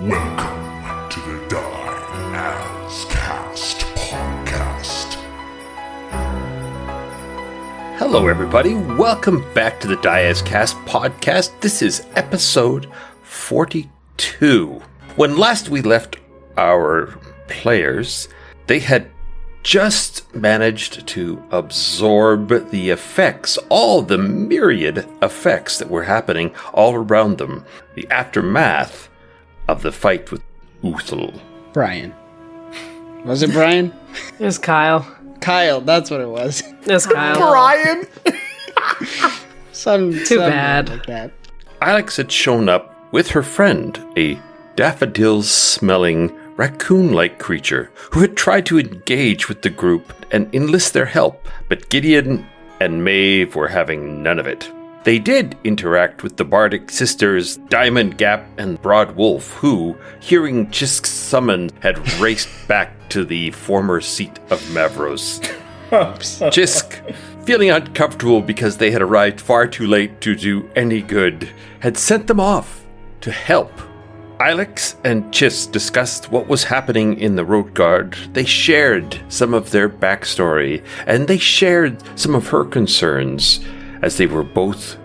Welcome to the Die As Cast podcast. Hello, everybody. Welcome back to the Die As Cast podcast. This is episode 42. When last we left our players, they had just managed to absorb the effects, all the myriad effects that were happening all around them, the aftermath of the fight with Uthal. Brian. Was it Brian? It was Kyle. Kyle, that's what it was. It was Kyle. Brian! Too bad. Like that. Ilex had shown up with her friend, a daffodil-smelling, raccoon-like creature who had tried to engage with the group and enlist their help, but Gideon and Maeve were having none of it. They did interact with the Bardic sisters Diamond Gap and Broad Wolf, who, hearing Xisk's summon, had raced back to the former seat of Mavros. Xisk, feeling uncomfortable because they had arrived far too late to do any good, had sent them off to help. Ilex and Xisk discussed what was happening in the Road Guard. They shared some of their backstory, and they shared some of her concerns, as they were both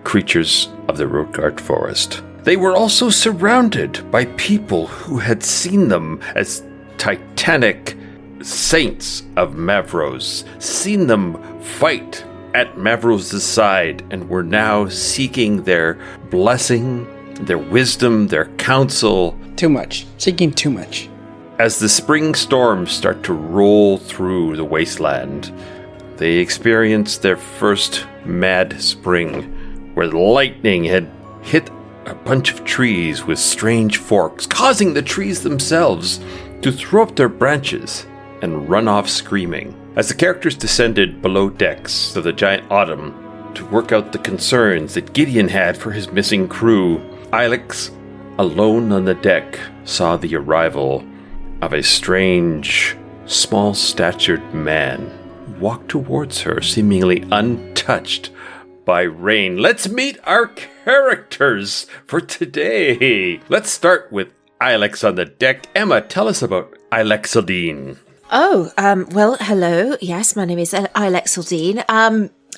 creatures of the Road Guard forest. They were also surrounded by people who had seen them as titanic saints of Mavros, seen them fight at Mavros' side, and were now seeking their blessing, their wisdom, their counsel. Too much. Seeking too much. As the spring storms start to roll through the wasteland, they experienced their first mad spring, where the lightning had hit a bunch of trees with strange forks, causing the trees themselves to throw up their branches and run off screaming. As the characters descended below decks of the giant autumn to work out the concerns that Gideon had for his missing crew, Ilex, alone on the deck, saw the arrival of a strange, small-statured man walk towards her, seemingly untouched by rain. Let's meet our characters for today. Let's start with Ilex on the deck. Emma, tell us about Ilexyldean. Well, hello. Yes, my name is Ilexyldean.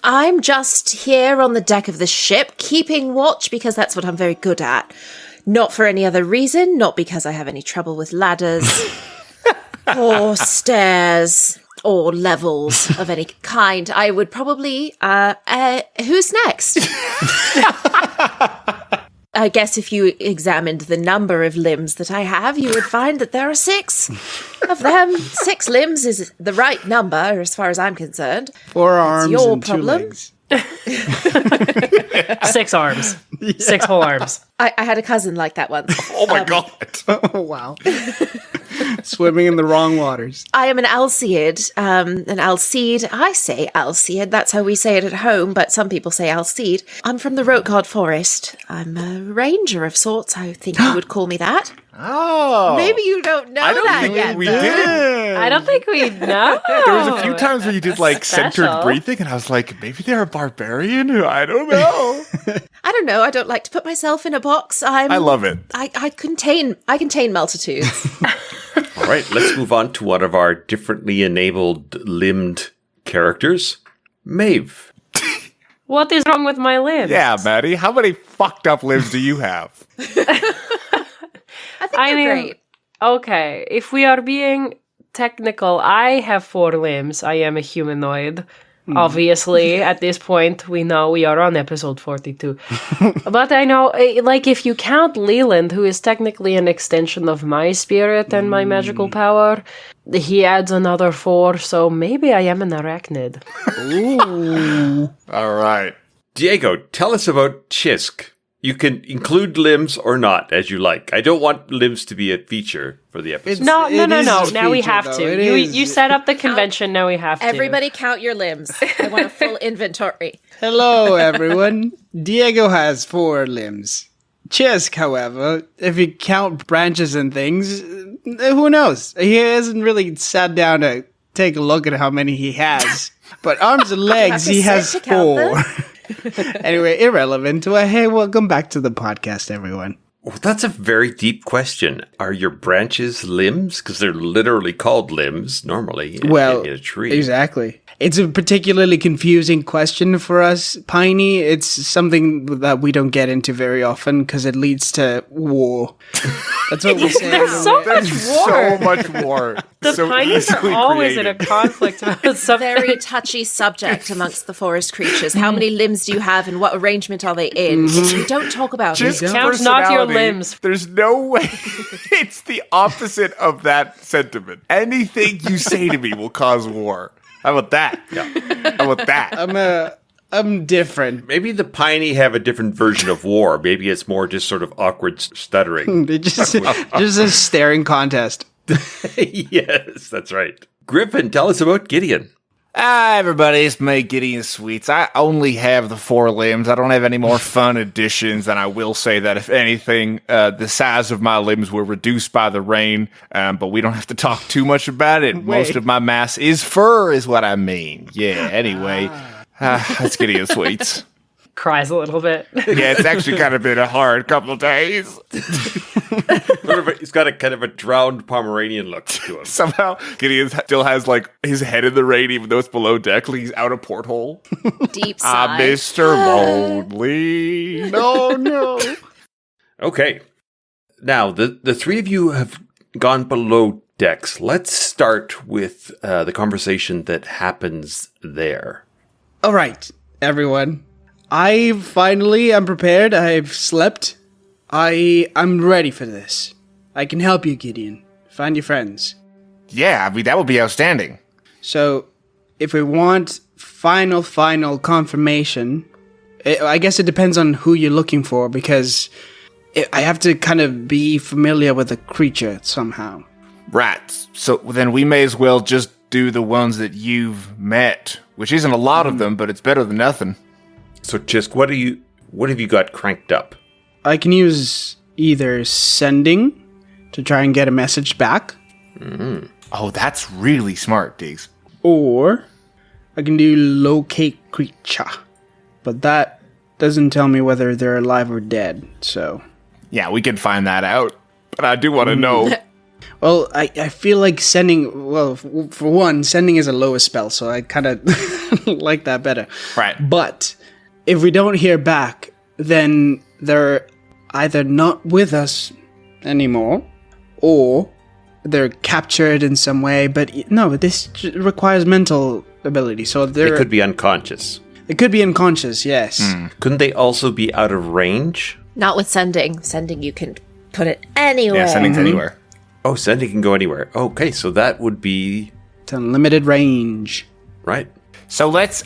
I'm just here on the deck of the ship, keeping watch because that's what I'm very good at. Not for any other reason, not because I have any trouble with ladders or stairs or levels of any kind. I would probably, who's next? I guess if you examined the number of limbs that I have, you would find that there are 6 of them. 6 limbs is the right number, as far as I'm concerned. 4 arms it's your and problem. 2 legs. 6 arms. Yeah. 6 whole arms. I had a cousin like that once. Oh my god. Oh, wow. Swimming in the wrong waters. I am an Alseid. I say Alseid. That's how we say it at home, but some people say Alseid. I'm from the Rotgard Forest. I'm a ranger of sorts. I think you would call me that. Oh. Maybe you don't know that yet. We did. I don't think we know. There was a few times where you did like centered breathing, and I was like, maybe they're a barbarian who I don't know. I don't know. I don't like to put myself in a box. I love it. I contain multitudes. All right, let's move on to one of our differently enabled limbed characters, Maeve. What is wrong with my limbs? Yeah, Maddie, how many fucked up limbs do you have? I think they're great. Okay, if we are being technical, I have 4 limbs. I am a humanoid. Obviously, at this point, we know we are on episode 42. But I know, like, if you count Leland, who is technically an extension of my spirit and my magical power, he adds another 4, so maybe I am an arachnid. Ooh. All right. Diego, tell us about Xisk. You can include limbs or not, as you like. I don't want limbs to be a feature for the episode. No. It is Now a we feature, have though. to. It You is. set up the convention, now we have to. Everybody count your limbs. I want a full inventory. Hello, everyone. Diego has 4 limbs. Xisk, however, if you count branches and things, who knows? He hasn't really sat down to take a look at how many he has. But arms and legs, he has 4. Anyway, irrelevant. Well, hey, welcome back to the podcast, everyone. Well, that's a very deep question. Are your branches limbs? Because they're literally called limbs normally in a tree. Exactly. It's a particularly confusing question for us, Piney. It's something that we don't get into very often because it leads to war. That's what we say. There's so much war. So much war. The Pineys are always in a conflict about something. Very touchy subject amongst the forest creatures. How many limbs do you have and what arrangement are they in? We don't talk about it. Just count not your limbs. There's no way. It's the opposite of that sentiment. Anything you say to me will cause war. How about that? Yeah. How about that? I'm different. Maybe the Piney have a different version of war. Maybe it's more just sort of awkward stuttering. They just a staring contest. Yes, that's right. Griffin, tell us about Gideon. Hi, everybody. It's me, Gideon Sweets. I only have the 4 limbs. I don't have any more fun additions, and I will say that, if anything, the size of my limbs were reduced by the rain, but we don't have to talk too much about it. Most of my mass is fur, is what I mean. Yeah, anyway, that's Gideon Sweets. Cries a little bit. Yeah, it's actually kind of been a hard couple of days. He's got a kind of a drowned Pomeranian look to him. Somehow, Gideon still has, like, his head in the rain, even though it's below deck. Like, he's out a porthole. Deep sigh. Mr. Lonely. No. Okay. Now, the 3 of you have gone below decks. Let's start with the conversation that happens there. All right, everyone. I'm prepared. I've slept. I'm ready for this. I can help you, Gideon. Find your friends. Yeah, I mean, that would be outstanding. So, if we want final confirmation, I guess it depends on who you're looking for, because I have to kind of be familiar with the creature somehow. Right. So then we may as well just do the ones that you've met, which isn't a lot of them, but it's better than nothing. So, Xisk, what have you got cranked up? I can use either sending to try and get a message back. Mm-hmm. Oh, that's really smart, Diggs. Or I can do locate creature. But that doesn't tell me whether they're alive or dead, so... Yeah, we can find that out. But I do want to know. Well, I feel like sending... Well, for one, sending is a lowest spell, so I kind of like that better. Right. But if we don't hear back, then they're either not with us anymore, or they're captured in some way. But no, this requires mental ability, so They could be unconscious. They could be unconscious, yes. Couldn't they also be out of range? Not with sending. Sending, you can put it anywhere. Yeah, sending's anywhere. Oh, sending can go anywhere. Okay, so that would be... It's unlimited range. Right. So let's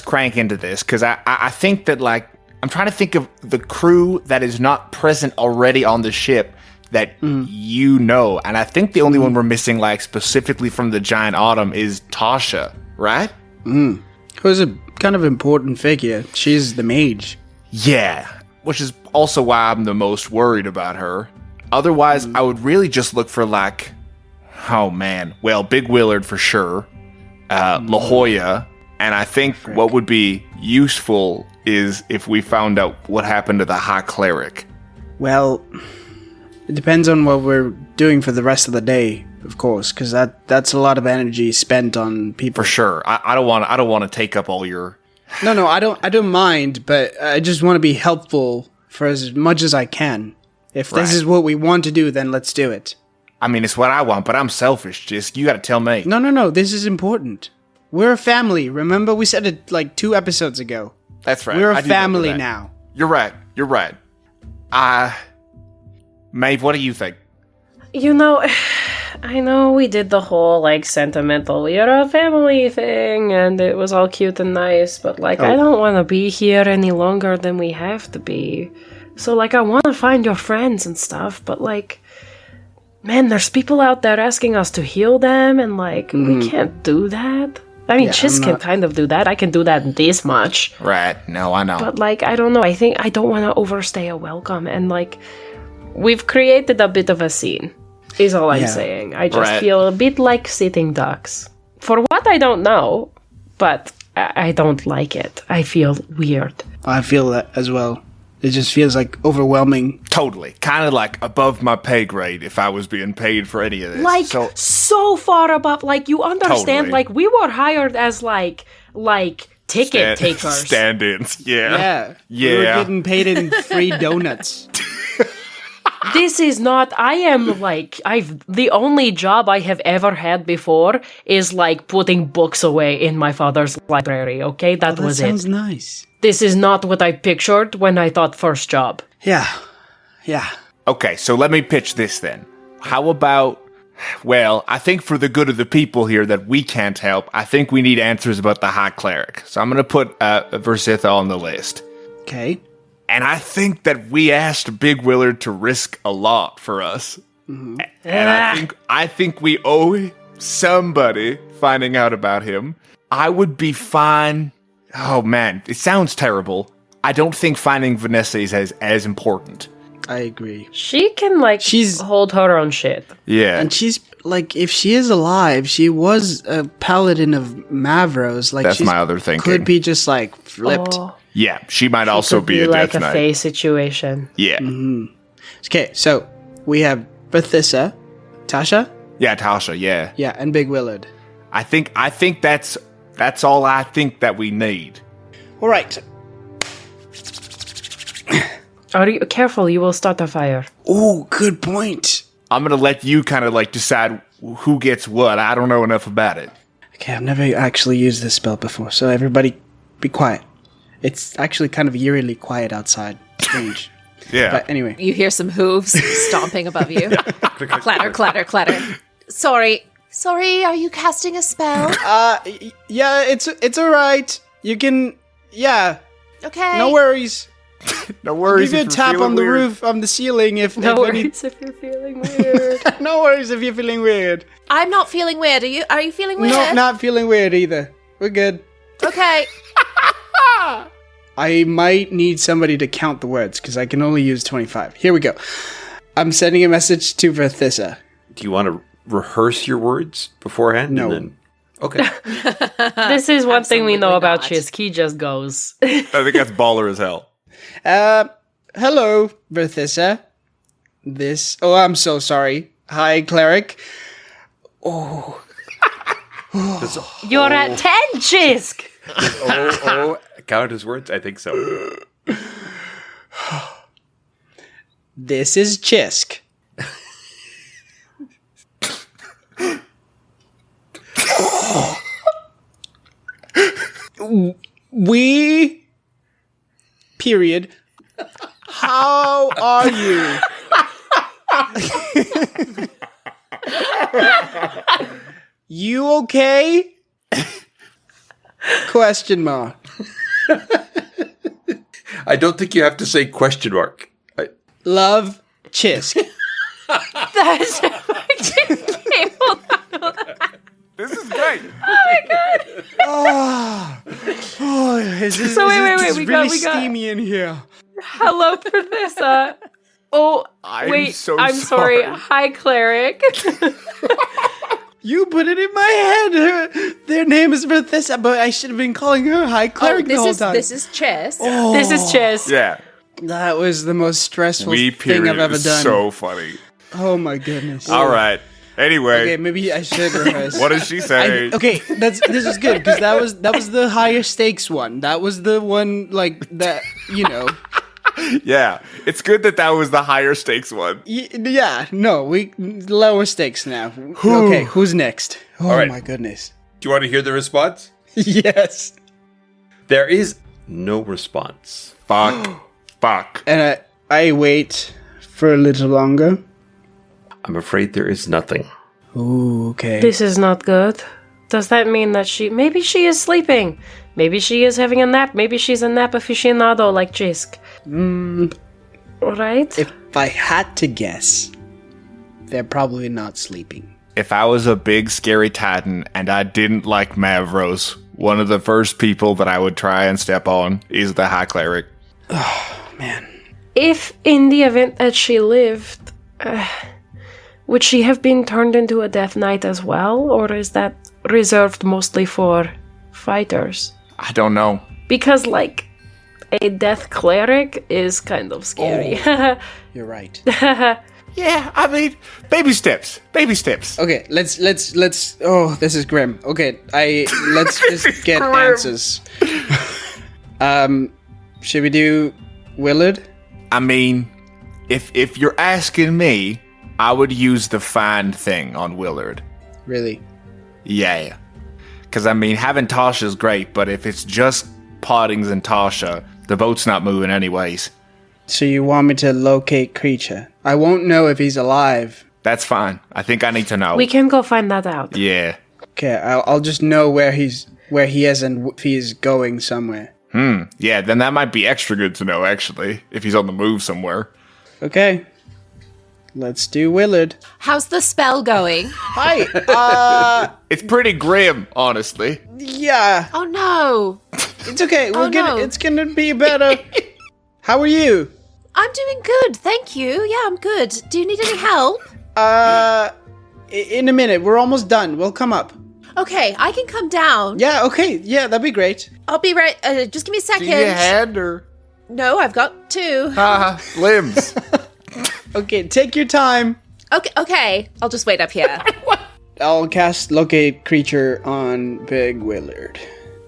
crank into this, because I think that, like, I'm trying to think of the crew that is not present already on the ship that you know. And I think the only one we're missing, like, specifically from the Giant Autumn is Tasha, right? Who's a kind of important figure. She's the mage. Yeah, which is also why I'm the most worried about her. Otherwise, I would really just look for, like, oh man, well, Big Willard for sure, La Jolla, and I think what would be useful is if we found out what happened to the High Cleric. Well, it depends on what we're doing for the rest of the day, of course, because that's a lot of energy spent on people. For sure, I don't want to take up all your. No, I don't mind, but I just want to be helpful for as much as I can. If this is what we want to do, then let's do it. I mean, it's what I want, but I'm selfish. Just you got to tell me. No. This is important. We're a family. Remember, we said it like 2 episodes ago. That's right. We're a family now. You're right. Maeve, what do you think? You know, I know we did the whole, like, sentimental, we are a family thing, and it was all cute and nice, but, like, I don't want to be here any longer than we have to be. So, like, I want to find your friends and stuff, but, like, man, there's people out there asking us to heal them, and, like, we can't do that. I mean, Xisk can kind of do that. I can do that this much. Right. No, I know. But, like, I don't know. I think I don't want to overstay a welcome, and, like, we've created a bit of a scene, is all I'm saying. I just feel a bit like sitting ducks. For what I don't know, but I don't like it. I feel weird. I feel that as well. It just feels like overwhelming. Totally. Kind of like above my pay grade if I was being paid for any of this. Like, so far above, like, you understand, Totally. like, we were hired as, like, ticket takers. Stand-ins, Yeah. We were getting paid in free donuts. This is not, I am, like, the only job I have ever had before is, like, putting books away in my father's library, okay? That was sounds it. nice. This is not what I pictured when I thought first job. Yeah. Okay, so let me pitch this then. How about, well, I think for the good of the people here that we can't help, I think we need answers about the High Cleric. So I'm going to put Versitha on the list. Okay. And I think that we asked Big Willard to risk a lot for us. Mm-hmm. And I think we owe somebody finding out about him. I would be fine. Oh man, it sounds terrible. I don't think finding Vanessa is as important. I agree. She can, like, hold her own shit. Yeah. And she's, like, if she is alive, she was a paladin of Mavros. Like, That's my other thinking. Could be just, like, flipped. Oh, Yeah, she might also be a like Death a Knight. Fae situation. Yeah. Mm-hmm. Okay, so we have Bethissa, Tasha? Yeah, Tasha, yeah. Yeah, and Big Willard. I think that's all I think that we need. All right. Are you careful? You will start a fire. Oh, good point. I'm going to let you kind of like decide who gets what. I don't know enough about it. Okay, I've never actually used this spell before, so everybody be quiet. It's actually kind of eerily quiet outside. Strange. Yeah. But anyway. You hear some hooves stomping above you. Clatter, clatter, clatter. Sorry, are you casting a spell? Yeah, it's all right. You can, yeah. Okay. No worries. No worries. Give you a tap on the roof, on the ceiling if No if any- worries if you're feeling weird. No worries if you're feeling weird. I'm not feeling weird. Are you feeling weird? No, not feeling weird either. We're good. Okay. I might need somebody to count the words because I can only use 25. Here we go. I'm sending a message to Verthissa. Do you want to rehearse your words beforehand? No. And then... Okay. This is one thing we know Absolutely about not. Xisk. He just goes. I think that's baller as hell. Hello, Verthissa. Oh, I'm so sorry. Hi, cleric. Oh, You're at 10, Xisk! Count his words? I think so. this is Xisk. We, period. How are you? You okay? Question mark. I don't think you have to say question mark. Love, Xisk. That's This is great. Oh, So wait, we got- steamy in here. Hello, Professor. Oh, I'm so I'm sorry. sorry. Hi, cleric. You put it in my head. Their name is Verthissa, but I should have been calling her High Cleric the whole time. This is Chess. This is Chess. Yeah. That was the most stressful We thing I've period ever is done. so funny. Oh my goodness. All right. Anyway, Okay, maybe I should rehearse. what does she say? Okay, this is good because that was the higher stakes one. That was the one like that, you know. Yeah, it's good that was the higher stakes one. Yeah, no, we lower stakes now. Okay, who's next? Oh All right. my goodness. Do you want to hear the response? Yes. There is no response. Fuck. And I wait for a little longer. I'm afraid there is nothing. Ooh, okay. This is not good. Does that mean that maybe she is sleeping? Maybe she is having a nap. Maybe she's a nap aficionado like Xisk. Right? If I had to guess, they're probably not sleeping. If I was a big scary titan and I didn't like Mavros, one of the first people that I would try and step on is the High Cleric. Man. If in the event that she lived, would she have been turned into a Death Knight as well? Or is that reserved mostly for fighters? I don't know. Because, like, a death cleric is kind of scary. You're right. Yeah, I mean, baby steps. Baby steps. Okay, let's. Oh, this is grim. Okay, let's just get answers. Should we do Willard? I mean, if you're asking me, I would use the find thing on Willard. Really? Yeah. Because, I mean, having Tasha's great, but if it's just Poddings and Tasha, the boat's not moving anyways. So you want me to locate creature? I won't know if he's alive. That's fine. I think I need to know. We can go find that out. Yeah. Okay, I'll just know where he is and if he's going somewhere. Yeah, then that might be extra good to know, actually, if he's on the move somewhere. Okay. Let's do Willard. How's the spell going? Hi. It's pretty grim, honestly. Yeah. Oh no. It's okay. No. It's gonna be better. How are you? I'm doing good, thank you. Yeah, I'm good. Do you need any help? In a minute. We're almost done. We'll come up. Okay, I can come down. Yeah, okay. Yeah, that'd be great. I'll be right. Just give me a second. Do you hand or... No, I've got 2. Limbs. Okay, take your time. Okay. I'll just wait up here. I'll cast Locate Creature on Big Willard.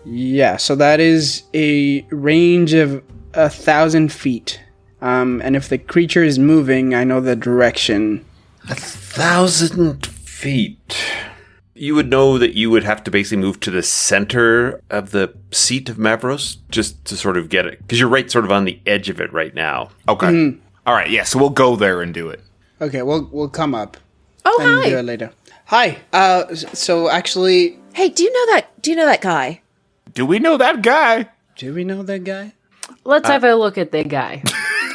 Yeah, so that is a range of 1,000 feet. And if the creature is moving, I know the direction. 1,000 feet. You would know that you would have to basically move to the center of the seat of Mavros just to sort of get it. Because you're right sort of on the edge of it right now. Okay. All right, yeah, so we'll go there and do it. Okay, we'll come up. Oh, and hi. do it later. Hi. So actually, Hey, do you know that guy? Do we know that guy? do we know that guy? Let's have a look at the guy.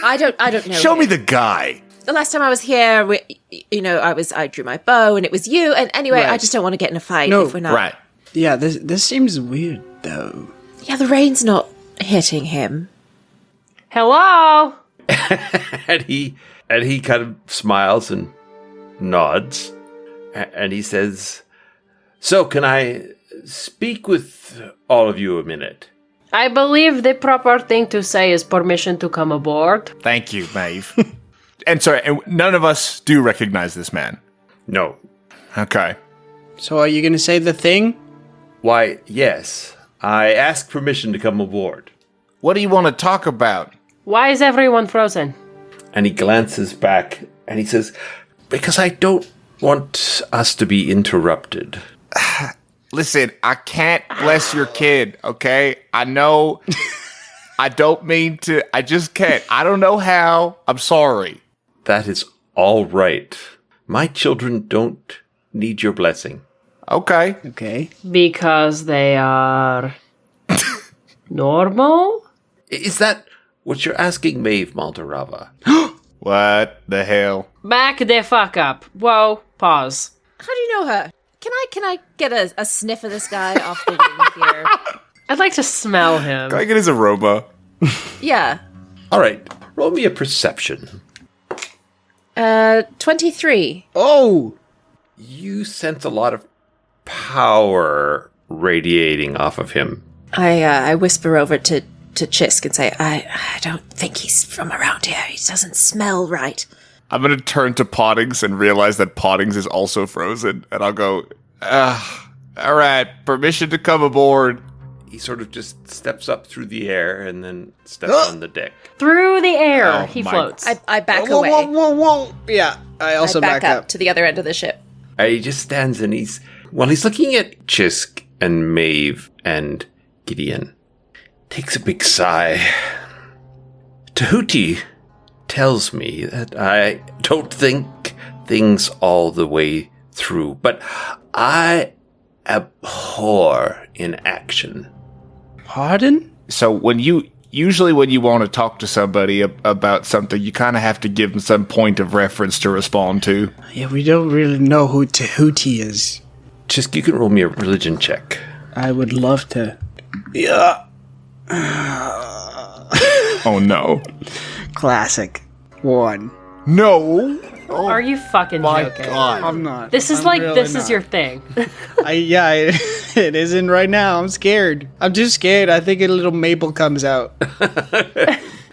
I don't know. Show him. me the guy. The last time I was here, I drew my bow and it was you. And anyway, I Right. just don't want to get in a fight No, if we're not. Right. Yeah, this seems weird though. Yeah, the rain's not hitting him. Hello? And he kind of smiles and nods. And he says, "So, can I speak with all of you a minute?" I believe the proper thing to say is permission to come aboard. Thank you, Maeve. And sorry, and none of us do recognize this man. No. Okay. So are you gonna say the thing? Why, yes. I asked permission to come aboard. What do you want to talk about? Why is everyone frozen? And he glances back and he says, "Because I don't want us to be interrupted." Listen, I can't bless your kid, okay? I know I don't mean to. I just can't. I don't know how. I'm sorry. That is all right. My children don't need your blessing. Okay. Okay. Because they are normal? Is that what you're asking, Maeve Maldorava? What the hell? Back the fuck up. Whoa, pause. How do you know her? Can I get a sniff of this guy off the wing here? I'd like to smell him. Can I get his aroma? Yeah. All right, roll me a perception. 23. Oh, You sense a lot of power radiating off of him. I whisper over to Xisk and say, I don't think he's from around here. He doesn't smell right. I'm going to turn to Poddings and realize that Poddings is also frozen. And I'll go, all right, permission to come aboard. He sort of just steps up through the air and then steps on the deck. Through the air, Oh he my- floats. I back whoa, away. whoa. Yeah, I also I back back up to the other end of the ship. He just stands and he's looking at Xisk and Maeve and Gideon. Takes a big sigh. Tahuti tells me that I don't think things all the way through, but I abhor inaction. Pardon? So usually when you want to talk to somebody about something, you kind of have to give them some point of reference to respond to. Yeah, we don't really know who Tahuti is. Xisk, you can roll me a religion check. I would love to. Yeah. Oh no. Classic. 1. No. Are you fucking My joking? God. I'm not. This is I'm like, really this is not. your thing. It It isn't right now. I'm scared. I'm too scared. I think a little maple comes out.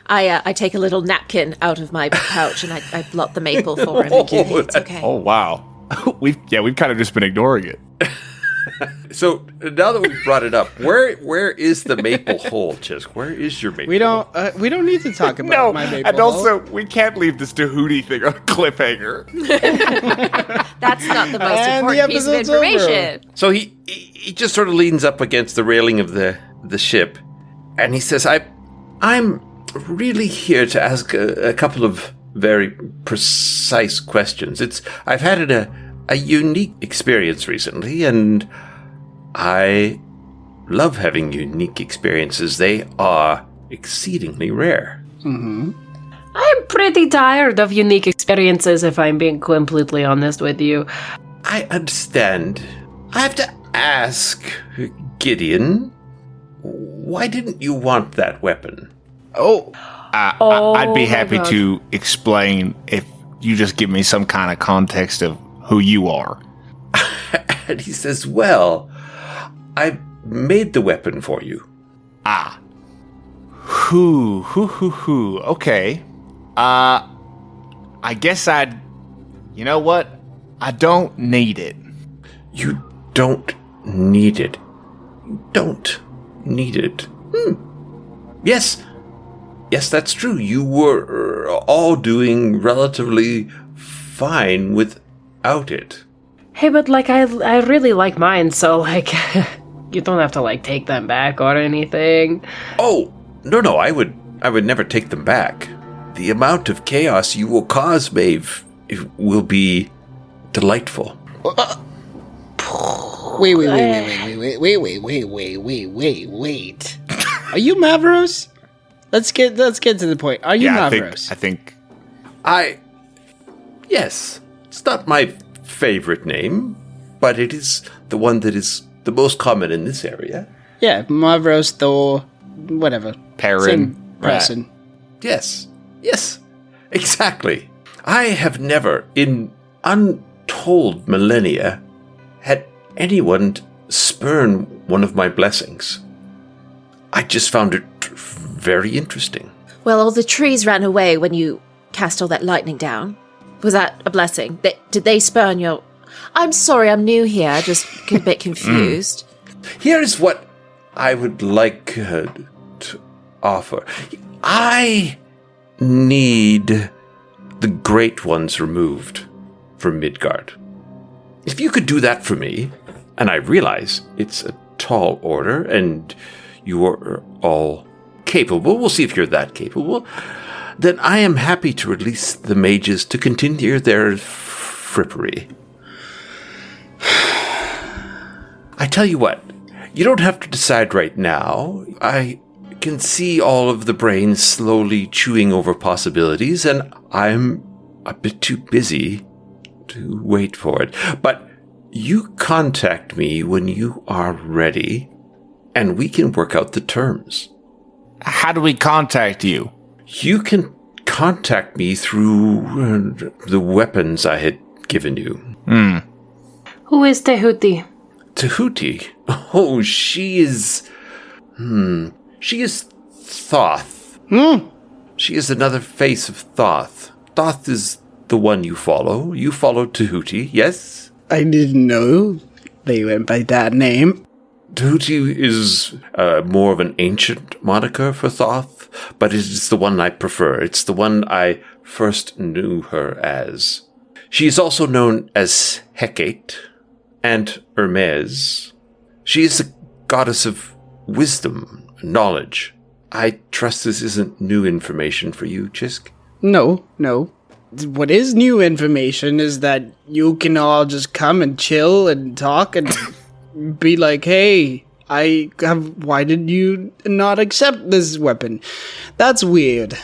I take a little napkin out of my pouch and I blot the maple for him. It's okay. Oh, wow. We've kind of just been ignoring it. So now that we've brought it up, where is the maple hole, Xisk? Where is your maple? We don't need to talk about my maple. And also, we can't leave this Tahootie thing on a cliffhanger. That's not the most And the important piece of episode's information. So he just sort of leans up against the railing of the ship, and he says, "I'm really here to ask a couple of very precise questions. I've had a unique experience recently, and I love having unique experiences. They are exceedingly rare." I'm pretty tired of unique experiences, if I'm being completely honest with you. I understand. I have to ask, Gideon, why didn't you want that weapon? I'd be my happy God. to explain if you just give me some kind of context of who you are. And he says, well, I made the weapon for you. Okay. I guess you know what? I don't need it. You don't need it. You don't need it. Yes, that's true. You were all doing relatively fine without it. Hey, but I really like mine, so you don't have to take them back or anything. Oh, no, I would never take them back. The amount of chaos you will cause, Maeve, will be delightful. Wait. Are you Mavros? Let's get to the point. Are you Mavros? I think. Yes, it's not my favorite name, but it is the one that is the most common in this area. Yeah, Mavros, Thor, whatever. Perrin. Same person. Yes, exactly. I have never, in untold millennia, had anyone spurn one of my blessings. I just found it very interesting. Well, all the trees ran away when you cast all that lightning down. Was that a blessing? Did they spurn your... I'm sorry, I'm new here, just a bit confused. Here's what I would like to offer. I need the Great Ones removed from Midgard. If you could do that for me, and I realize it's a tall order, and you are all capable, we'll see if you're that capable, then I am happy to release the mages to continue their frippery. I tell you what, you don't have to decide right now. I can see all of the brains slowly chewing over possibilities, and I'm a bit too busy to wait for it. But you contact me when you are ready, and we can work out the terms. How do we contact you? You can contact me through the weapons I had given you. Who is Tahootie? Tahootie? Oh, she is Thoth. She is another face of Thoth. Thoth is the one you follow. You follow Tahootie, yes? I didn't know they went by that name. Tahootie is more of an ancient moniker for Thoth, but it is the one I prefer. It's the one I first knew her as. She is also known as Hecate and Hermes. She is the goddess of wisdom and knowledge. I trust this isn't new information for you, Xisk? No. What is new information is that you can all just come and chill and talk and be like, hey, why did you not accept this weapon? That's weird.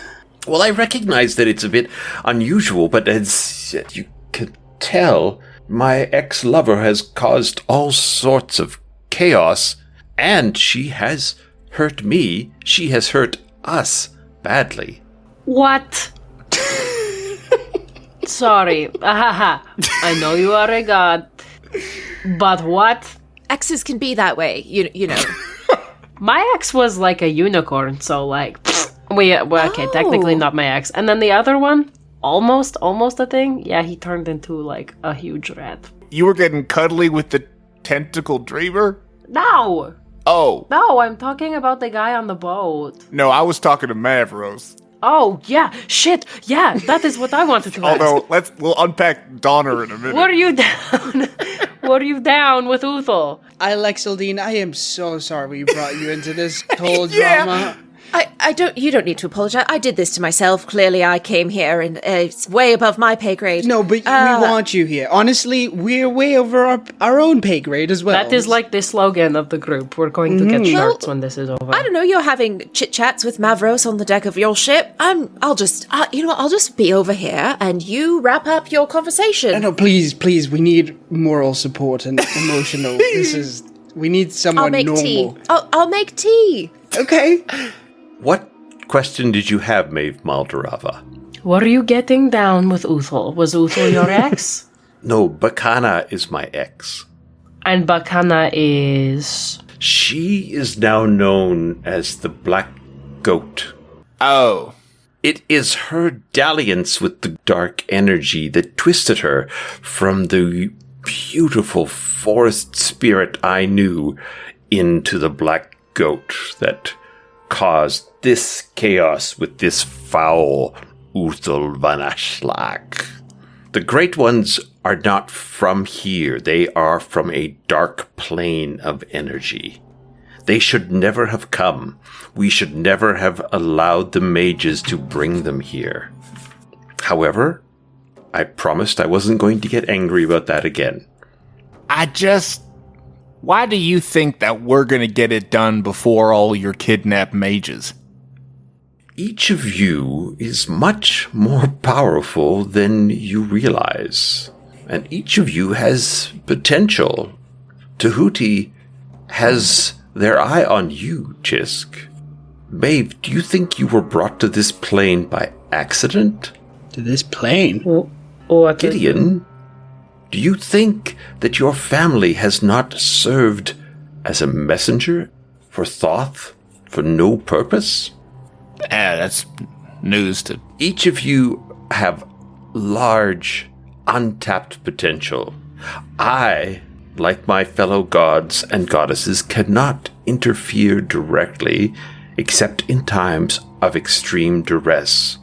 Well, I recognize that it's a bit unusual, but as you can tell, my ex-lover has caused all sorts of chaos, and she has hurt me. She has hurt us badly. What? Sorry. I know you are a god. But what? exes can be that way, you know. My ex was like a unicorn, so like, okay, technically not my ex. And then the other one, almost a thing. Yeah, he turned into like a huge rat. You were getting cuddly with the tentacle dreamer? No! Oh. No, I'm talking about the guy on the boat. No, I was talking to Mavros. Oh, yeah, shit, yeah, that is what I wanted to ask. Although, we'll unpack Donner in a minute. Were you down? Were you down with Uthal? Ilexyldean, I am so sorry we brought you into this whole drama. You don't need to apologize. I did this to myself. Clearly I came here and it's way above my pay grade. No, but we want you here. Honestly, we're way over our own pay grade as well. That is like the slogan of the group. We're going to get shirts when this is over. I don't know, you're having chit-chats with Mavros on the deck of your ship. I'll just be over here and you wrap up your conversation. No, please, we need moral support and emotional. We need someone I'll make normal. tea. I'll make tea. Okay. What question did you have, Maeve Maldorava? Were you getting down with Uthal? Was Uthal your ex? No, Bacana is my ex. And Bacana is... She is now known as the Black Goat. Oh. It is her dalliance with the dark energy that twisted her from the beautiful forest spirit I knew into the Black Goat that caused this chaos with this foul Uthal Vanashlag. The Great Ones are not from here. They are from a dark plane of energy. They should never have come. We should never have allowed the mages to bring them here. However, I promised I wasn't going to get angry about that again. Why do you think that we're gonna get it done before all your kidnapped mages? Each of you is much more powerful than you realize. And each of you has potential. Tahuti has their eye on you, Xisk. Maeve, do you think you were brought to this plane by accident? To this plane? What? Gideon, do you think that your family has not served as a messenger for Thoth for no purpose? That's news to... Each of you have large, untapped potential. I, like my fellow gods and goddesses, cannot interfere directly except in times of extreme duress.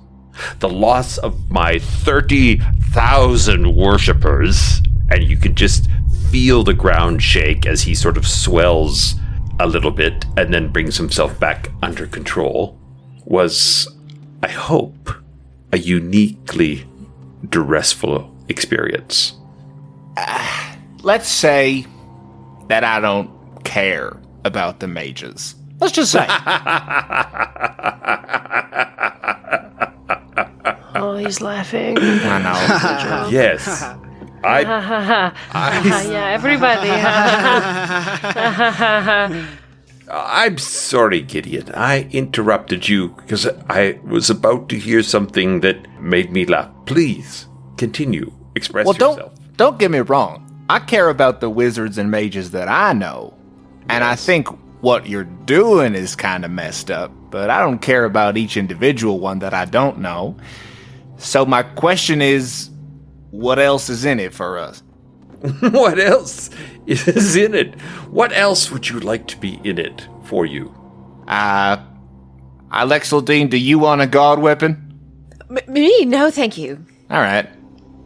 The loss of my 30,000 worshippers, and you can just feel the ground shake as he sort of swells a little bit and then brings himself back under control, was, I hope, a uniquely duressful experience. Let's say that I don't care about the mages. Let's just say. Oh, he's laughing. I know. Yes. Yeah, everybody. I'm sorry, Gideon. I interrupted you because I was about to hear something that made me laugh. Please, continue. Express yourself. Don't get me wrong. I care about the wizards and mages that I know. And I think what you're doing is kind of messed up. But I don't care about each individual one that I don't know. So my question is, what else is in it for us? What else is in it? What else would you like to be in it for you? Ilexyldean, do you want a god weapon? Me? No, thank you. All right.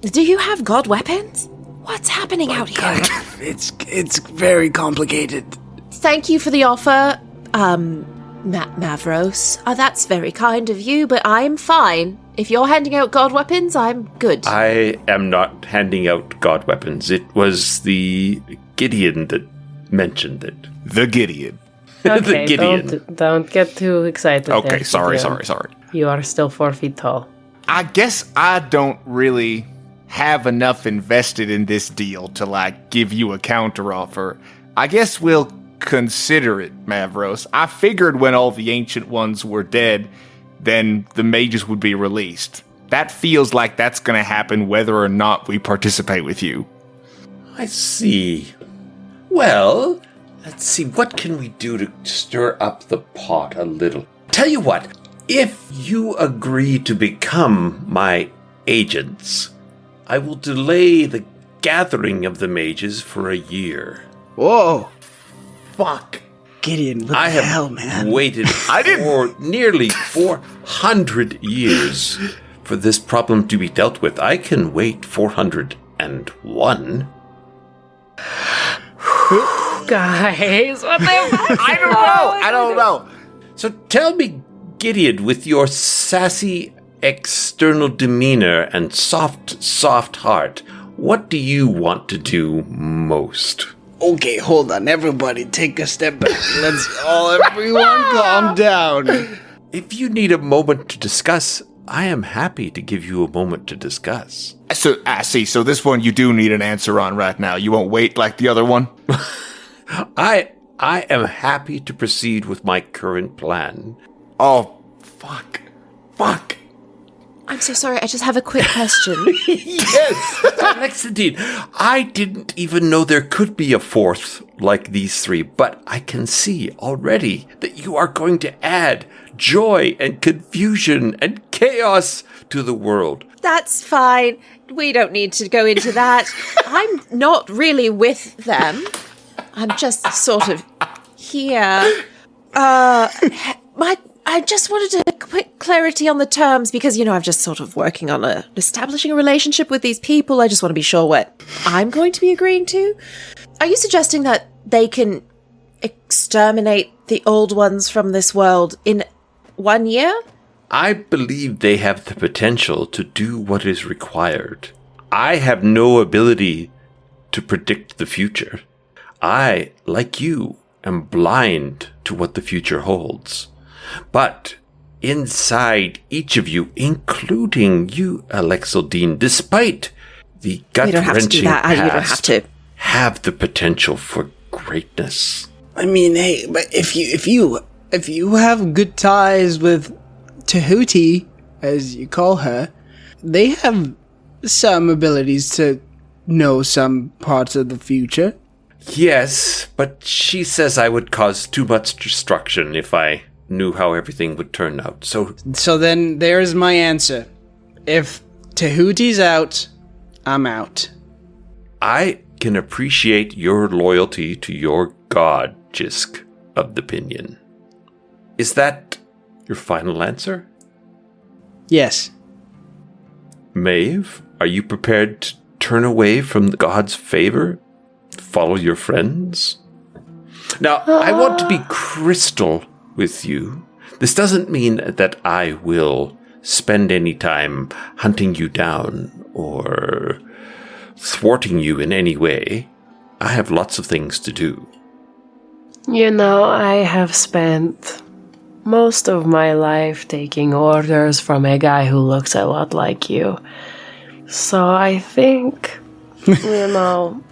Do you have god weapons? What's happening out here? It's very complicated. Thank you for the offer, Mavros. That's very kind of you, but I'm fine. If you're handing out god weapons, I'm good. I am not handing out god weapons. It was the Gideon that mentioned it. The Gideon. Okay, The Gideon. don't get too excited. Okay, there, sorry. Gideon. You are still 4 feet tall. I guess I don't really have enough invested in this deal to, give you a counteroffer. I guess we'll consider it, Mavros. I figured when all the Ancient Ones were dead, then the mages would be released. That feels like that's going to happen whether or not we participate with you. I see. Well, let's see, what can we do to stir up the pot a little? Tell you what, if you agree to become my agents, I will delay the gathering of the mages for a year. Whoa. Fuck. Gideon, what I the have hell, man? waited for nearly 400 years for this problem to be dealt with. I can wait 401. Guys, what the I don't know. So tell me, Gideon, with your sassy external demeanor and soft heart, what do you want to do most? Okay, hold on. Everybody take a step back. Everyone calm down. If you need a moment to discuss, I am happy to give you a moment to discuss. So, see, so this one you do need an answer on right now. You won't wait like the other one? I am happy to proceed with my current plan. Oh, fuck. I'm so sorry, I just have a quick question. Yes, Ilexyldean. I didn't even know there could be a fourth like these three, but I can see already that you are going to add joy and confusion and chaos to the world. That's fine. We don't need to go into that. I'm not really with them. I'm just sort of here. I just wanted a quick clarity on the terms because, I'm just sort of working on establishing a relationship with these people. I just want to be sure what I'm going to be agreeing to. Are you suggesting that they can exterminate the old ones from this world in 1 year? I believe they have the potential to do what is required. I have no ability to predict the future. I, like you, am blind to what the future holds. But inside each of you, including you, Ilexyldean, despite the gut-wrenching past, have the potential for greatness. I mean, hey, but if you have good ties with Tahuti, as you call her, they have some abilities to know some parts of the future. Yes, but she says I would cause too much destruction if I knew how everything would turn out. So then there's my answer. If Tahuti's out, I'm out. I can appreciate your loyalty to your god, Xisk of the Pinion. Is that your final answer? Yes. Maeve, are you prepared to turn away from the god's favor? Follow your friends? Now, I want to be crystal with you. This doesn't mean that I will spend any time hunting you down or thwarting you in any way. I have lots of things to do. I have spent most of my life taking orders from a guy who looks a lot like you. So I think,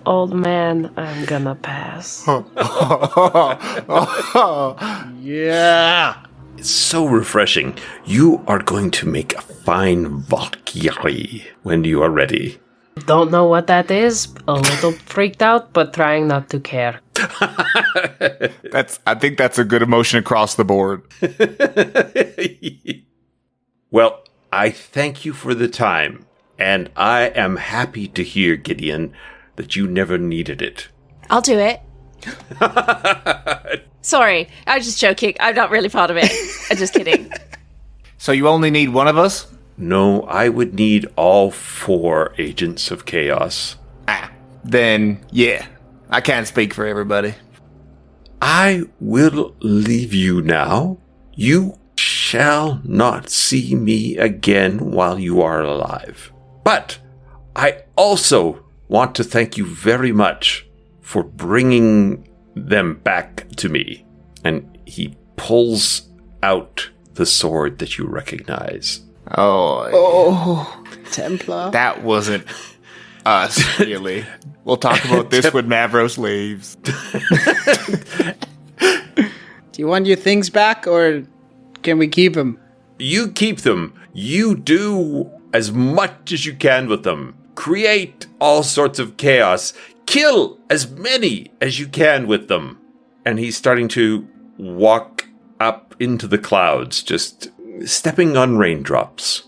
old man, I'm gonna pass. Yeah. It's so refreshing. You are going to make a fine Valkyrie when you are ready. Don't know what that is. A little freaked out, but trying not to care. I think that's a good emotion across the board. Well, I thank you for the time, and I am happy to hear, Gideon, that you never needed it. I'll do it. Sorry, I was just joking. I'm not really part of it. I'm just kidding. So you only need one of us? No, I would need all 4 agents of chaos. Then, yeah. I can't speak for everybody. I will leave you now. You shall not see me again while you are alive. But I also want to thank you very much for bringing them back to me. And he pulls out the sword that you recognize. Oh, Templar. that wasn't us, really. We'll talk about this when Mavros leaves. Do you want your things back, or can we keep them? You keep them. You do as much as you can with them. Create all sorts of chaos. kill as many as you can with them. And he's starting to walk up into the clouds, just stepping on raindrops.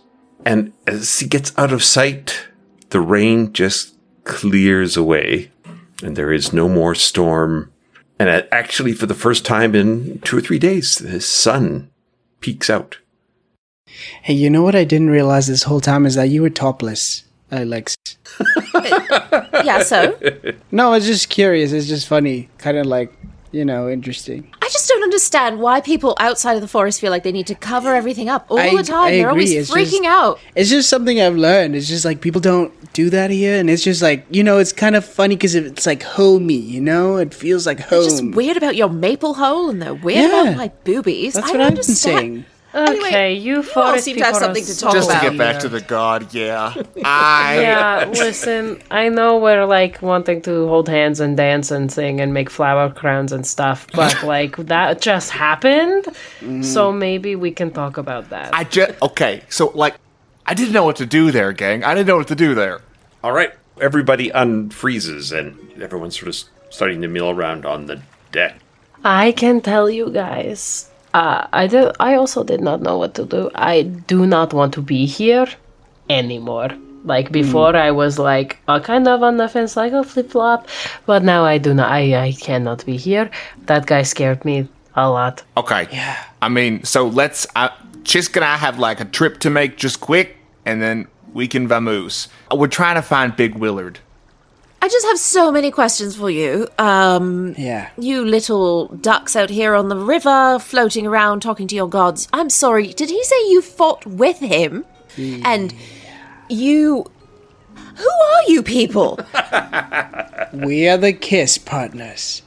And as he gets out of sight, the rain just clears away, and there is no more storm. And actually, for the first time in 2 or 3 days, the sun peeks out. Hey, you know what I didn't realize this whole time is that you were topless, Ilex. Yeah, so? No, I was just curious. It's just funny. Kind of like, interesting. I just don't understand why people outside of the forest feel like they need to cover everything up all the time. They're agree. always freaking out. It's just something I've learned. It's just like people don't do that here. And it's just like, it's kind of funny because it's like homey, It feels like home. They're just weird about your maple hole and they're weird about my boobies. That's I what don't I've been understand. saying. Okay, Anyway, you all forest seem to people have are something to talk Just to about. get back to the god, yeah. Yeah, listen, I know we're like wanting to hold hands and dance and sing and make flower crowns and stuff, but like that just happened, so maybe we can talk about that. Okay, so like, I didn't know what to do there, gang. I didn't know what to do there. All right, everybody unfreezes, and everyone's sort of starting to mill around on the deck. I can tell you guys, I also did not know what to do. I do not want to be here anymore. Like before, I was like kind of on the fence, like flip-flop, but now I do not. I cannot be here. That guy scared me a lot. Okay. Yeah. I mean, so let's. Xisk and I have like a trip to make just quick, and then we can vamoose. We're trying to find Big Willard. I just have so many questions for you. Yeah. You little ducks out here on the river, floating around, talking to your gods. I'm sorry, did he say you fought with him? And you... Who are you people? We are the Kiss partners.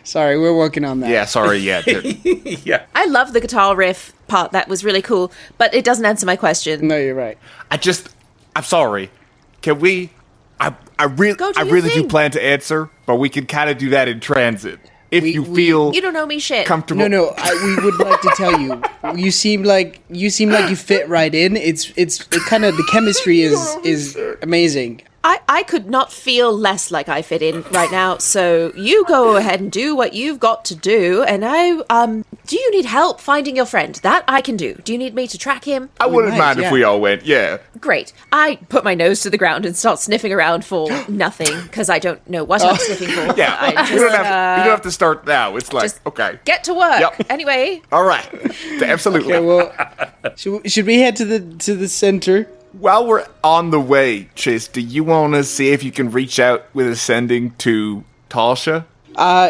Sorry, we're working on that. Yeah, sorry, yeah. Yeah. I love the guitar riff part. That was really cool, but it doesn't answer my question. No, you're right. I'm sorry. Can we... I really do plan to answer, but we can kind of do that in transit. If you feel You don't know me shit. comfortable. No, we would like to tell you. You seem like you fit right in. It's kind of the chemistry is amazing. I could not feel less like I fit in right now, so you go ahead and do what you've got to do, and do you need help finding your friend? That I can do. Do you need me to track him? I wouldn't might, mind yeah. if we all went, yeah. Great. I put my nose to the ground and start sniffing around for nothing, because I don't know what I'm sniffing for. Yeah, I just, you don't have to start now. It's like, just okay. get to work. Yep. Anyway, All right. Absolutely. Okay, well, should we head to the center? While we're on the way, Chase, do you want to see if you can reach out with a sending to Tasha?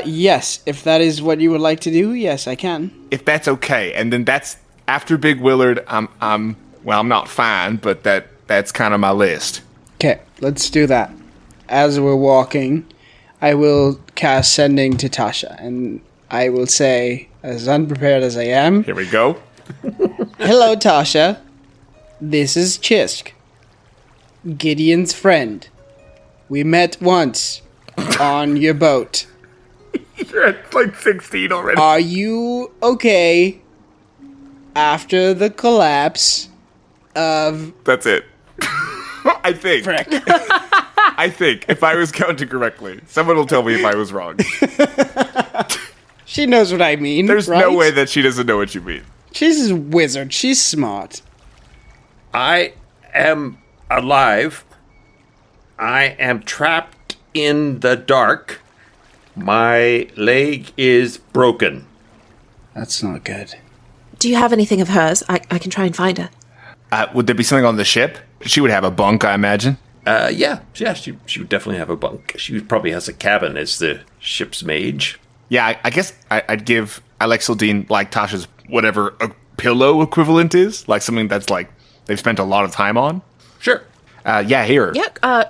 Yes. If that is what you would like to do, yes, I can. If that's okay. And then that's after Big Willard. I'm not fine, but that's kind of my list. Okay, let's do that. As we're walking, I will cast sending to Tasha, and I will say, as unprepared as I am, Here we go. hello, Tasha. This is Xisk, Gideon's friend. We met once on your boat. You're at like 16 already. Are you okay after the collapse of... That's it. I think. Frick. I think, if I was counting correctly. Someone will tell me if I was wrong. She knows what I mean, There's right? no way that she doesn't know what you mean. She's a wizard. She's smart. I am alive. I am trapped in the dark. My leg is broken. That's not good. do you have anything of hers? I can try and find her. Would there be something on the ship? She would have a bunk, I imagine. Yeah, she would definitely have a bunk. She probably has a cabin as the ship's mage. Yeah, I guess I'd give Ilexyldean, like Tasha's whatever a pillow equivalent is, like something that's like they've spent a lot of time on. Sure. Yeah, here. Yeah,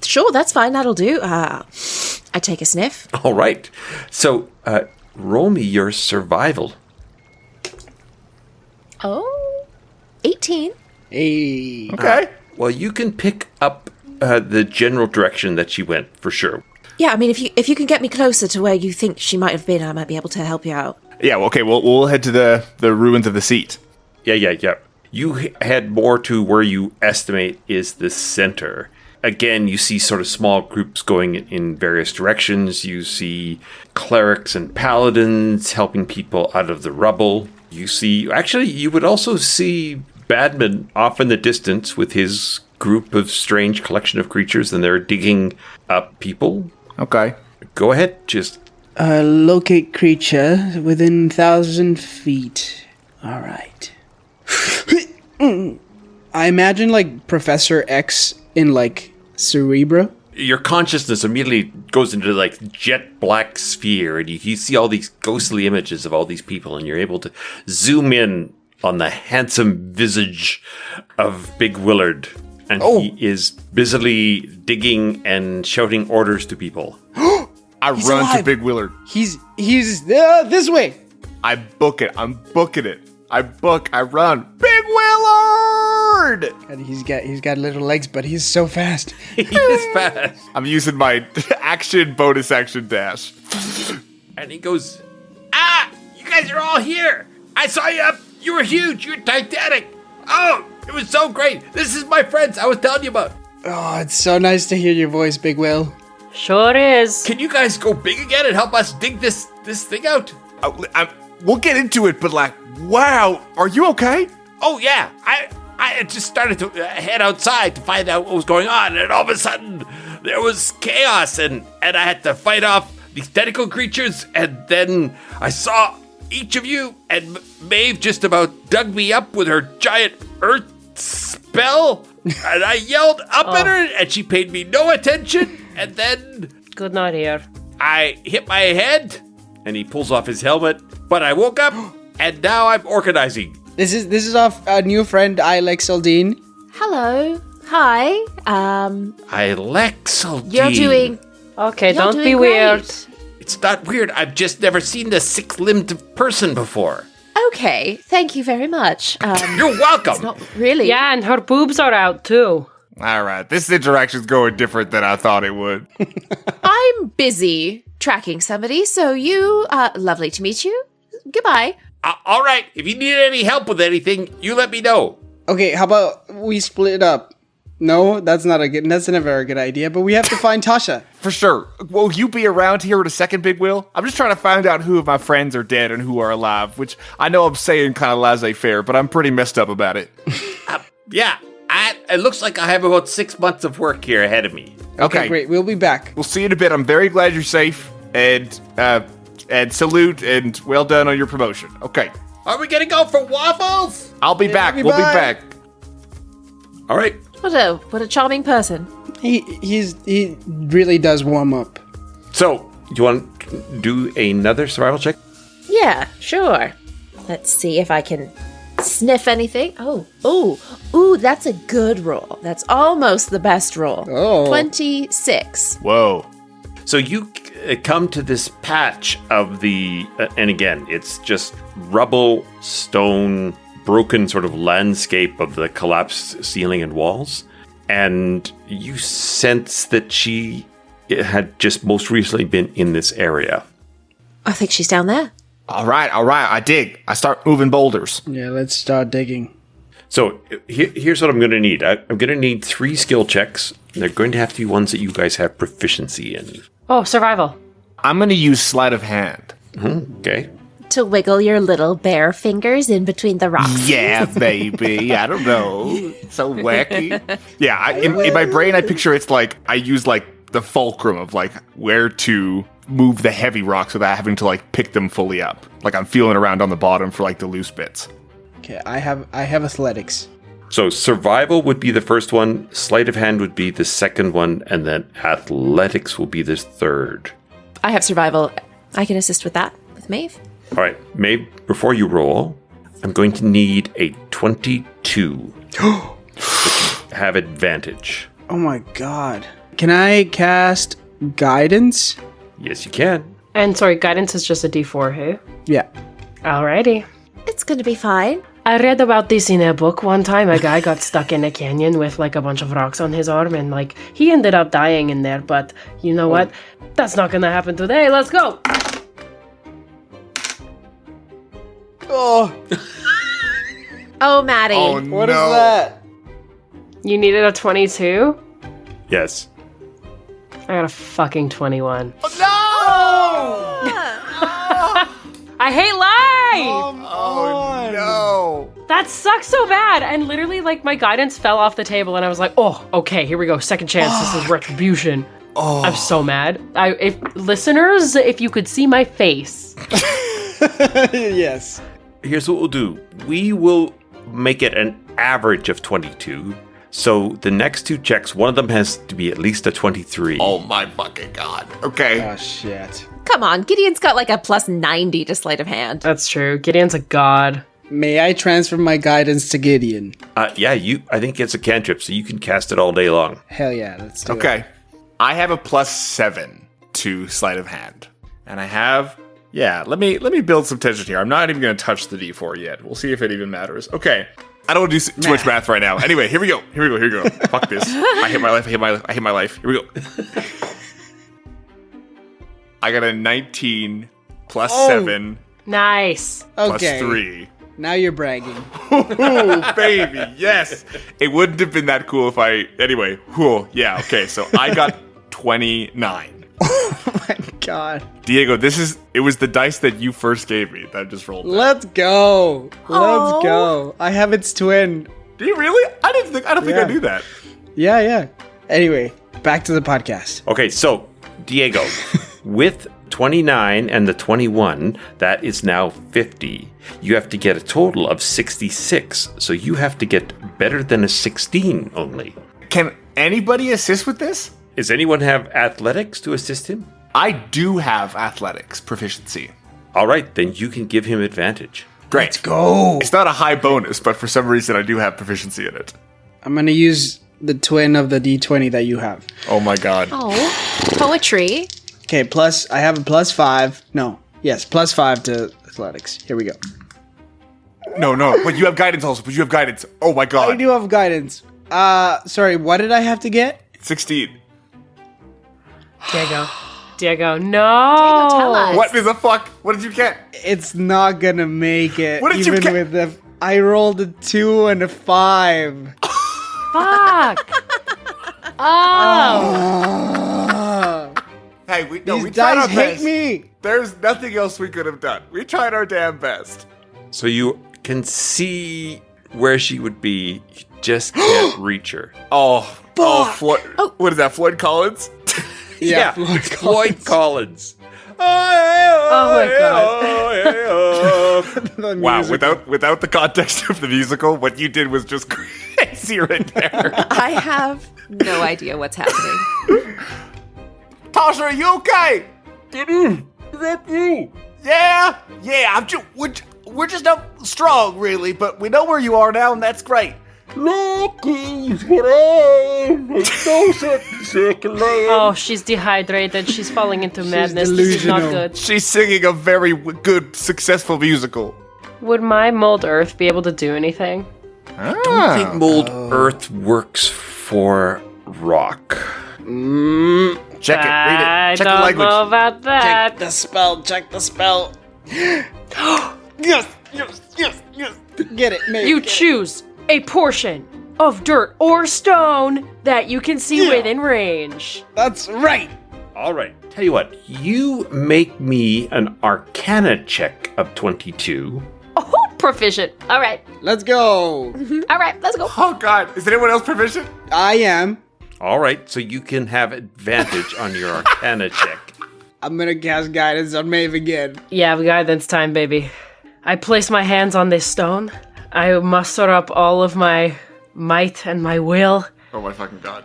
sure, that's fine, that'll do. I take a sniff. All right. So, roll me your survival. Oh, 18. Hey. Okay. Well, you can pick up the general direction that she went, for sure. Yeah, I mean, if you can get me closer to where you think she might have been, I might be able to help you out. Yeah, well, okay, we'll head to the ruins of the seat. Yeah. You head more to where you estimate is the center. Again, you see sort of small groups going in various directions. You see clerics and paladins helping people out of the rubble. You see, actually, you would also see Badman off in the distance with his group of strange collection of creatures, and they're digging up people. Okay. Go ahead, just... Locate creature within 1,000 feet. All right. I imagine, like, Professor X in, like, Cerebro. Your consciousness immediately goes into, like, jet black sphere, and you see all these ghostly images of all these people, and you're able to zoom in on the handsome visage of Big Willard. And he is busily digging and shouting orders to people. I He's run alive. to Big Willard. He's this way. I book it. I'm booking it. I run. Big Willard! And he's got little legs, but he's so fast. He is fast. I'm using my bonus action dash. And he goes, you guys are all here. I saw you up. You were huge. You were titanic. Oh, it was so great. This is my friends I was telling you about. Oh, it's so nice to hear your voice, Big Will. Sure is. Can you guys go big again and help us dig this thing out? We'll get into it, but like, wow, are you okay? Oh, yeah. I just started to head outside to find out what was going on, and all of a sudden there was chaos, and I had to fight off these tentacle creatures, and then I saw each of you, and Maeve just about dug me up with her giant earth spell, and I yelled up at her, and she paid me no attention, and then Good not here. I hit my head, and he pulls off his helmet, but I woke up, and now I'm organizing. This is our new friend Ilexyldean. Hello. Hi. Ilexyldean. You're doing... Okay, You're don't doing be weird. great. It's not weird. I've just never seen the six-limbed person before. Okay, thank you very much. You're welcome. Not really. Yeah, and her boobs are out too. All right, this interaction's going different than I thought it would. I'm busy tracking somebody, so you... lovely to meet you. Goodbye. All right. If you need any help with anything, you let me know. Okay, how about we split up? No, that's never a good idea, but we have to find Tasha. For sure. Will you be around here in a second, Big Will? I'm just trying to find out who of my friends are dead and who are alive, which I know I'm saying kind of laissez-faire, but I'm pretty messed up about it. Yeah. It looks like I have about 6 months of work here ahead of me. Okay, Great, we'll be back. We'll see you in a bit. I'm very glad you're safe, and salute, and well done on your promotion. Okay. Are we going to go for waffles? I'll be back. We'll be back. All right. What a charming person. He really does warm up. So, do you want to do another survival check? Yeah, sure. Let's see if I can sniff anything. Oh, that's a good roll. That's almost the best roll. Oh. 26. Whoa. So you come to this patch of the, and again, it's just rubble, stone, broken sort of landscape of the collapsed ceiling and walls. And you sense that she had just most recently been in this area. I think she's down there. All right. I dig. I start moving boulders. Yeah, let's start digging. So here's what I'm going to need. I'm going to need 3 skill checks. They're going to have to be ones that you guys have proficiency in. Oh, survival. I'm going to use sleight of hand. Okay. To wiggle your little bare fingers in between the rocks. Yeah, baby. I don't know. So wacky. Yeah, in my brain, I picture it's like I use like the fulcrum of like where to move the heavy rocks without having to like pick them fully up. Like I'm feeling around on the bottom for like the loose bits. Okay, I have athletics. So survival would be the first one, sleight of hand would be the second one, and then athletics will be the third. I have survival. I can assist with that, with Maeve. All right, Maeve, before you roll, I'm going to need a 22 to have advantage. Oh my god. Can I cast guidance? Yes, you can. And sorry, guidance is just a D4, hey? Yeah. Alrighty. It's gonna be fine. I read about this in a book one time. A guy got stuck in a canyon with like a bunch of rocks on his arm, and like he ended up dying in there. But you know what? That's not gonna happen today. Let's go. Oh. Oh, Maddie. Oh, What is no. that? You needed a 22? Yes. I got a fucking 21. I hate life! Oh, no. That sucks so bad. And literally, like, my guidance fell off the table, and I was like, oh, okay, here we go. Second chance. This is retribution. Oh. I'm so mad. Listeners, if you could see my face. Yes. Here's what we'll do. We will make it an average of 22. So the next two checks, one of them has to be at least a 23. Oh, my fucking God. Okay. Oh, shit. Come on, Gideon's got like a plus 90 to sleight of hand. That's true. Gideon's a god. May I transfer my guidance to Gideon? Yeah, I think it's a cantrip, so you can cast it all day long. Hell yeah, let's do it. Okay. I have a +7 to sleight of hand. And I have... Yeah, let me build some tension here. I'm not even going to touch the D4 yet. We'll see if it even matters. Okay. I don't want to do too much math right now. Anyway, here we go. Fuck this. I hate my life. I hate my life. Here we go. I got a 19 plus 7 Nice. plus Okay. 3. Now you're bragging. Ooh, baby, yes. It wouldn't have been that cool if I... Anyway, whew, yeah, okay, so I got 29. Oh my god. Diego, it was the dice that you first gave me that I just rolled. Let's go. Oh. Let's go. I have its twin. Do you really? I don't think Yeah. I knew that. Yeah. Anyway, back to the podcast. Okay, so, Diego, with 29 and the 21, that is now 50. You have to get a total of 66, so you have to get better than a 16 only. Can anybody assist with this? Does anyone have athletics to assist him? I do have athletics proficiency. All right, then you can give him advantage. Great. Let's go. It's not a high bonus, but for some reason I do have proficiency in it. I'm gonna use the twin of the D20 that you have. Oh my god. Oh, poetry. Okay, I have a +5. No. Yes, +5 to athletics. Here we go. No, but you have guidance also. Oh my god. I do have guidance. Sorry, what did I have to get? 16. Diego, no. Diego, tell us. What the fuck? What did you get? It's not gonna make it. What did you even get? with the... I rolled a 2 and a 5. Fuck. Oh. Hey, we These tried our dice hate best. me. There's nothing else we could have done. We tried our damn best. So you can see where she would be, you just can't reach her. Floyd. What is that, Floyd Collins? Yeah, Floyd Collins. Oh my god. The Wow, musical. without the context of the musical, what you did was just crazy right there. I have no idea what's happening. Tasha, are you okay? Yeah. We're just not strong, really, but we know where you are now, and that's great. Oh, she's dehydrated. She's falling into madness. This is not delusional. good. She's singing a very good, successful musical. Would my mold earth be able to do anything? I don't think mold earth works for rock. Check it, read I it, check the don't language. know about that. Check the spell. Yes. Get it, Maeve. You choose a portion of dirt or stone that you can see within range. That's right. All right, tell you what, you make me an Arcana check of 22. Oh, proficient. All right. Let's go. All right, let's go. Oh god, is anyone else proficient? I am. All right, so you can have advantage on your Arcana check. I'm gonna cast guidance on Maeve again. Yeah, guidance time, baby. I place my hands on this stone. I muster up all of my might and my will. Oh my fucking god.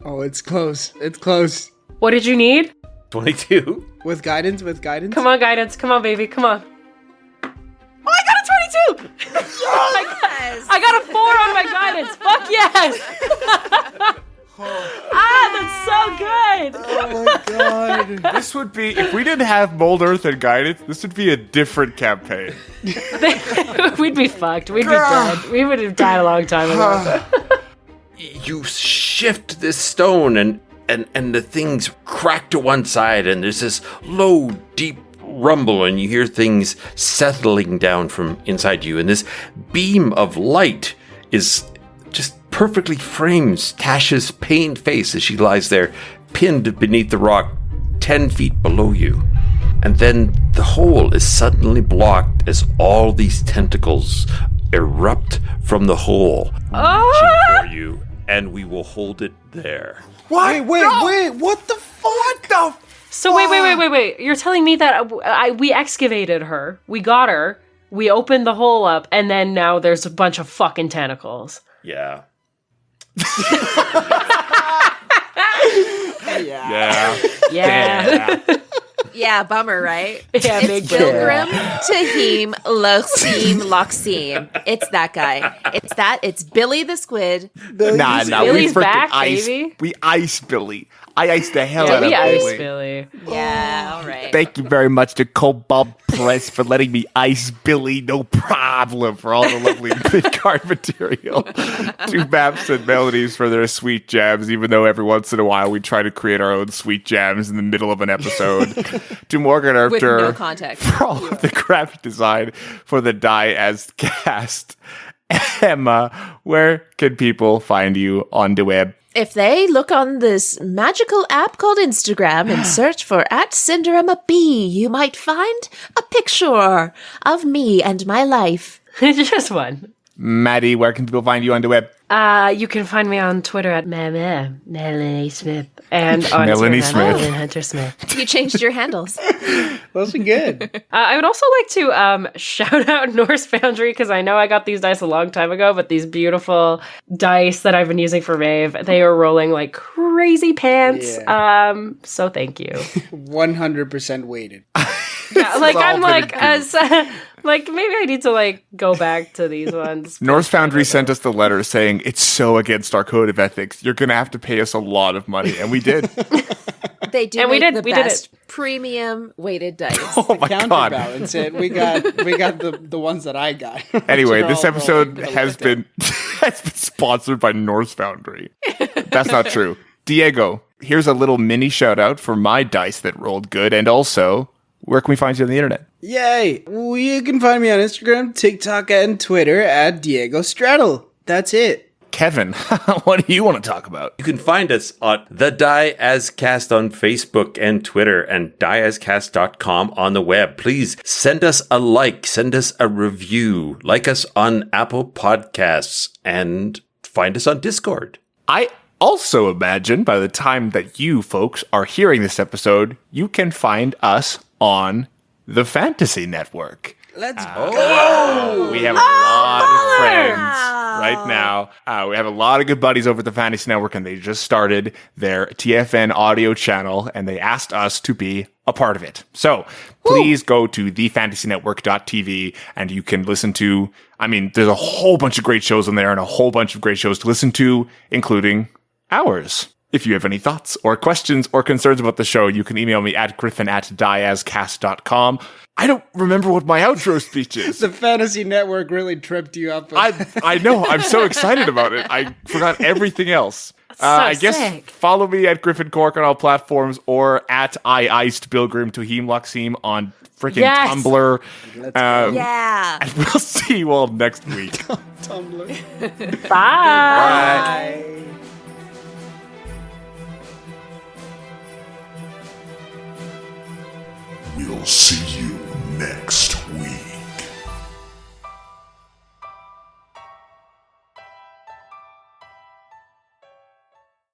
Oh, it's close. It's close. What did you need? 22? With guidance. Come on, guidance. Come on, baby. Come on. Oh, I got a 22! Yes. I got a 4 on my guidance. Fuck yes! That's so good! Oh my god. This would be, if we didn't have Mold Earth and Guidance, this would be a different campaign. We'd be fucked. We'd be dead. We would have died a long time ago. You shift this stone and the things crack to one side and there's this low, deep rumble and you hear things settling down from inside you. And this beam of light is just perfectly frames Tasha's pained face as she lies there, pinned beneath the rock 10 feet below you. And then the hole is suddenly blocked as all these tentacles erupt from the hole, reaching for you, and we will hold it there. What? Wait, what the fuck? What the? So wait. You're telling me that we excavated her, we got her, we opened the hole up, and then now there's a bunch of fucking tentacles. Yeah. Yeah. Yeah, bummer, right? Yeah, big It's Pilgrim, Tahim, Loxim, Loxim. It's that guy. It's Billy the Squid. Nah, Billy's we freaking back, ice. baby. We ice Billy. I iced the hell Yeah, out of we Billy. ice Billy. Yeah, all right. Thank you very much to Kobold Press for letting me ice Billy. No problem for all the lovely Midgard material. To Maps and Melodies for their sweet jams, even though every once in a while we try to create our own sweet jams in the middle of an episode. To Morgan With Arthur no context. for all of the graphic design for the Die As Cast. Emma, where can people find you on the web? If they look on this magical app called Instagram and search for @CinderellaB, you might find a picture of me and my life. Just one. Maddie, where can people find you on the web? You can find me on Twitter at Madeline Smith and on Melanie Instagram at Smith. Madeline Hunter Smith. You changed your handles. Those are good. I would also like to shout out Norse Foundry because I know I got these dice a long time ago, but these beautiful dice that I've been using for Maeve, they are rolling like crazy pants. Yeah. So thank you. 100% weighted. Yeah, like all I'm been like as like maybe I need to like go back to these ones. Norse Foundry sent us the letter saying it's so against our code of ethics. You're going to have to pay us a lot of money. And we did. They do And we make did- the we did best premium weighted dice. Oh my God. Counterbalance it. We got the ones that I got. Anyway, Which this are all episode rolling has collective. been sponsored by Norse Foundry. That's not true. Diego, here's a little mini shout out for my dice that rolled good. And also, where can we find you on the internet? Yay! Well, you can find me on Instagram, TikTok, and Twitter at Diego Stredel. That's it. Kevin, what do you want to talk about? You can find us on The Die As Cast on Facebook and Twitter and dieascast.com on the web. Please send us a like, send us a review, like us on Apple Podcasts, and find us on Discord. I also imagine by the time that you folks are hearing this episode, you can find us on the Fantasy Network. Let's go! We have a lot of friends right now. We have a lot of good buddies over at the Fantasy Network, and they just started their TFN audio channel, and they asked us to be a part of it. So please go to thefantasynetwork.tv, and you can listen to, there's a whole bunch of great shows on there and a whole bunch of great shows to listen to, including ours. If you have any thoughts or questions or concerns about the show, you can email me at griffin@diascast.com. I don't remember what my outro speech is. The Fantasy Network really tripped you up. I know. I'm so excited about it. I forgot everything else. I guess sick. follow me at Griffin Cork on all platforms or at I Iced Pilgrim Tahim Loxim on freaking Yes. Tumblr. Yeah. And we'll see you all next week. Tumblr. Bye. We'll see you